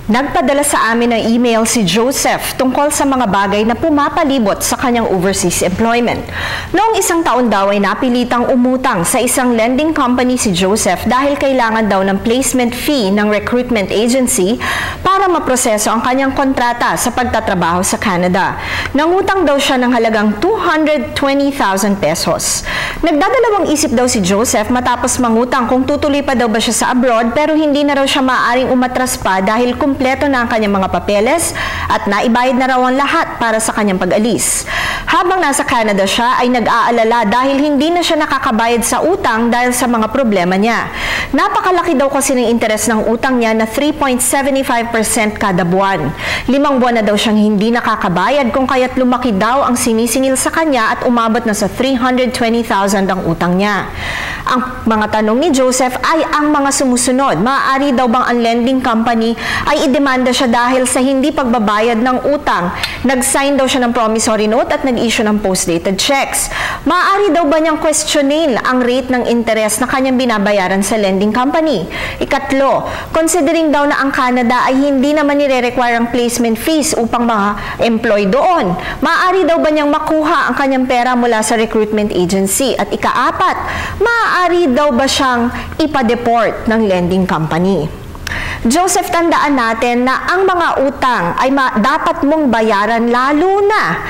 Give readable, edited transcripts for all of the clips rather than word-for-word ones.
Nagpadala sa amin ng email si Joseph tungkol sa mga bagay na pumapalibot sa kanyang overseas employment. Noong isang taon daw ay napilitang umutang sa isang lending company si Joseph dahil kailangan daw ng placement fee ng recruitment agency para maproseso ang kanyang kontrata sa pagtatrabaho sa Canada. Nangutang daw siya ng halagang 220,000 pesos. Nagdadalawang isip daw si Joseph matapos mangutang kung tutuloy pa daw ba siya sa abroad, pero hindi na raw siya maaaring umatras pa dahil kumpleto na ang kanyang mga papeles at naibayad na raw ang lahat para sa kanyang pag-alis. Habang nasa Canada siya ay nag-aalala dahil hindi na siya nakakabayad sa utang dahil sa mga problema niya. Napakalaki daw kasi ng interes ng utang niya na 3.75% kada buwan. 5 buwan na daw siyang hindi nakakabayad kung kaya't lumaki daw ang sinisingil sa kanya at umabot na sa 320,000 ang utang niya. Ang mga tanong ni Joseph ay ang mga sumusunod. Maaari daw bang ang lending company ay idemanda siya dahil sa hindi pagbabayad ng utang? Nag-sign daw siya ng promissory note at nag-issue ng post-dated checks. Maaari daw ba niyang questionin ang rate ng interest na kanyang binabayaran sa lending company? Ikatlo, considering daw na ang Canada ay hindi naman nire-require ang placement fees upang mga employee doon, maaari daw ba niyang makuha ang kanyang pera mula sa recruitment agency? At ikaapat, maaari daw ba siyang ipa-deport ng lending company? Joseph, tandaan natin na ang mga utang ay dapat mong bayaran, lalo na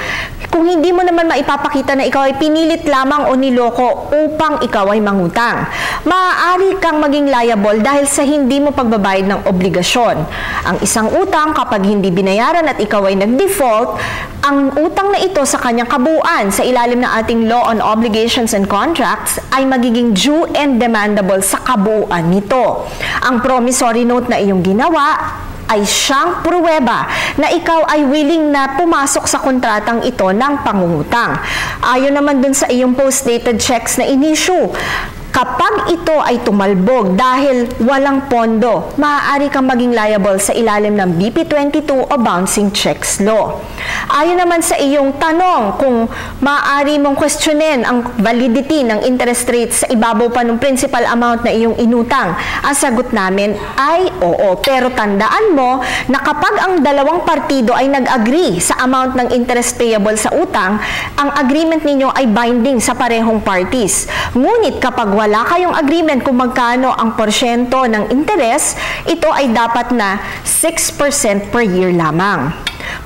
kung hindi mo naman maipapakita na ikaw ay pinilit lamang o niloko upang ikaw ay mangutang. Maaari kang maging liable dahil sa hindi mo pagbabayad ng obligasyon. Ang isang utang, kapag hindi binayaran at ikaw ay nag-default, ang utang na ito sa kanyang kabuuan sa ilalim ng ating Law on Obligations and Contracts ay magiging due and demandable sa kabuuan nito. Ang promissory note na iyong ginawa ay siyang pruweba na ikaw ay willing na pumasok sa kontratang ito ng pangungutang. Ayon naman dun sa iyong post-dated checks na in-issue, kapag ito ay tumalbog dahil walang pondo, maaari kang maging liable sa ilalim ng BP22 o Bouncing Checks Law. Ayon naman sa iyong tanong kung maaari mong questionin ang validity ng interest rate sa ibabaw pa ng principal amount na iyong inutang, ang sagot namin ay oo. Pero tandaan mo na kapag ang dalawang partido ay nag-agree sa amount ng interest payable sa utang, ang agreement ninyo ay binding sa parehong parties. Ngunit kapag wala kayong agreement kung magkano ang porsyento ng interest, ito ay dapat na 6% per year lamang.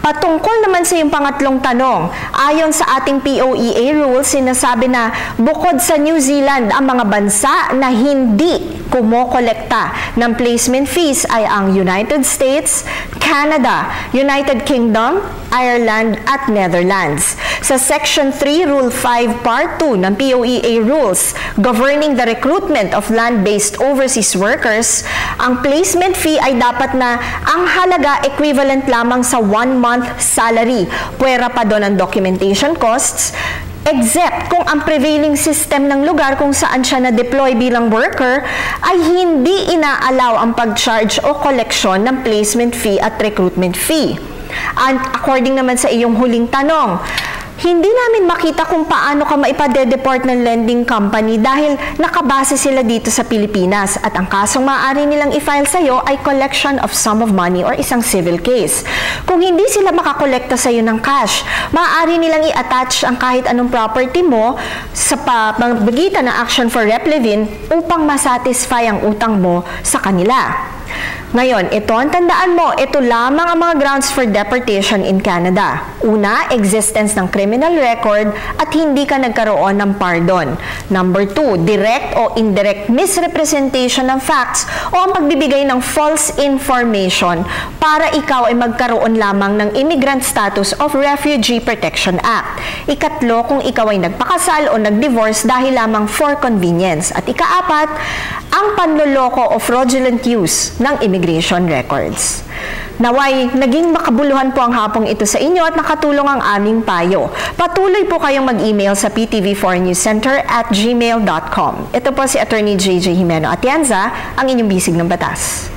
Patungkol naman sa iyong pangatlong tanong, ayon sa ating POEA rules, sinasabi na bukod sa New Zealand, ang mga bansa na hindi kumokolekta ng placement fees ay ang United States, Canada, United Kingdom, Ireland at Netherlands. Sa Section 3, Rule 5, Part 2 ng POEA Rules governing the recruitment of land-based overseas workers, ang placement fee ay dapat na ang halaga equivalent lamang sa 1-month salary. Puwera pa doon ang documentation costs, except kung ang prevailing system ng lugar kung saan siya na-deploy bilang worker ay hindi inaalaw ang pag-charge o koleksyon ng placement fee at recruitment fee. And according naman sa iyong huling tanong, hindi namin makita kung paano ka maipade-deport ng lending company dahil nakabase sila dito sa Pilipinas at ang kasong maaari nilang i-file sa iyo ay collection of sum of money or isang civil case. Kung hindi sila makakolekta sa iyo ng cash, maaari nilang i-attach ang kahit anong property mo sa pamamagitan ng action for replevin upang masatisfy ang utang mo sa kanila. Ngayon, ito ang tandaan mo, ito lamang ang mga grounds for deportation in Canada. Una, existence ng criminal record at hindi ka nagkaroon ng pardon. Number 2, direct o indirect misrepresentation ng facts o ang pagbibigay ng false information para ikaw ay magkaroon lamang ng Immigrant Status of Refugee Protection Act. Ikatlo, kung ikaw ay nagpakasal o nag-divorce dahil lamang for convenience. At ikaapat, ang panloloko o fraudulent use ng immigration records. Naway, naging makabuluhan po ang hapong ito sa inyo at nakatulong ang aming payo. Patuloy po kayong mag-email sa ptv4newscenter@gmail.com. Ito po si Attorney JJ Jimeno Atienza, ang inyong bisig ng batas.